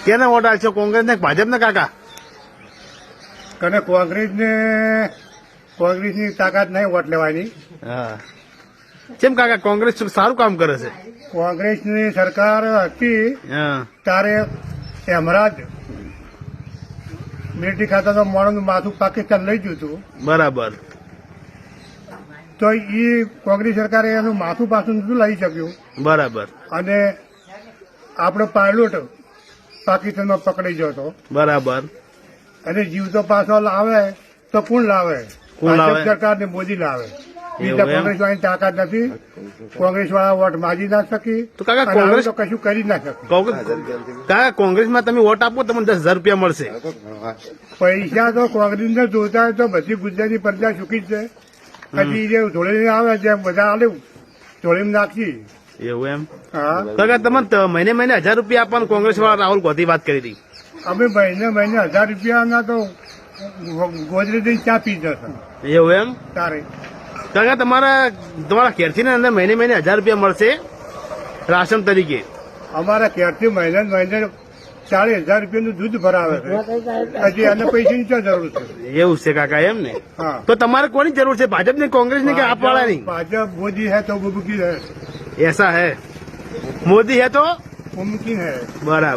કેને વોટ આપશો, કોંગ્રેસ ને ભાજપ ને કાકા? અને કોંગ્રેસની તાકાત નહીં વોટ લેવાની. હા, કેમ કાકા? કોંગ્રેસ સારું કામ કરે છે. કોંગ્રેસની સરકાર હતી હા, ત્યારે હેમરાજ મિલિટરી ખાતા તો માણસનું માથું પાકિસ્તાન લઈ ગયું હતું. બરાબર. તો એ કોંગ્રેસ સરકારે એનું માથું પાછું નતું લઈ શક્યું. બરાબર. અને આપણો પાયલોટ પાકિસ્તાનમાં પકડાઈ ગયો હતો. બરાબર. અને જીવતો પાછો લાવે તો કોણ લાવે? કોણ લાવે? ભાજપ સરકાર ને મોદી લાવે. બીજા એવું એમ? કોંગ્રેસ વાળાની તાકાત નથી. કોંગ્રેસ વાળા વોટ માજી ના શકી. તો કાકા અને કોંગ્રેસ હવે તો કશું કરી ના શકી. કાકા કોંગ્રેસમાં તમે વોટ આપો તમને 10,000 રૂપિયા મળશે. પૈસા તો કોંગ્રેસ ને જોતા હોય તો બધી ગુજરાતની પ્રજા સુખી જ છે. પછી જે ધોળીને આવે જેમ બધા આલે ધોળીમાં નાખી. એવું એમ? હા, કાકા તમને મહિને 1,000 રૂપિયા આપવાનું કોંગ્રેસ વાળા રાહુલ ગાંધી વાત કરી હતી. અમે મહિને 1,000 રૂપિયાના તો ગોદરેજ ચા પી જશે એવું એમ? તારે. કાકા તમારા ઘેરથી ને અંદર મહિને 1,000 રૂપિયા મળશે રાશન તરીકે. અમારા ઘેરથી મહિને 40,000 રૂપિયાનું દૂધ ભરાવે છે. હજી એને પૈસાની શું જરૂર છે? એવું છે કાકા, એમ ને? હા, તો તમારે કોની જરૂર છે, ભાજપ ની, કોંગ્રેસ ની કે આપ વાળાની? भाजपा मोदी है तो वो मुमकिन है, ऐसा है, मोदी है तो मुमकिन है. बराबर.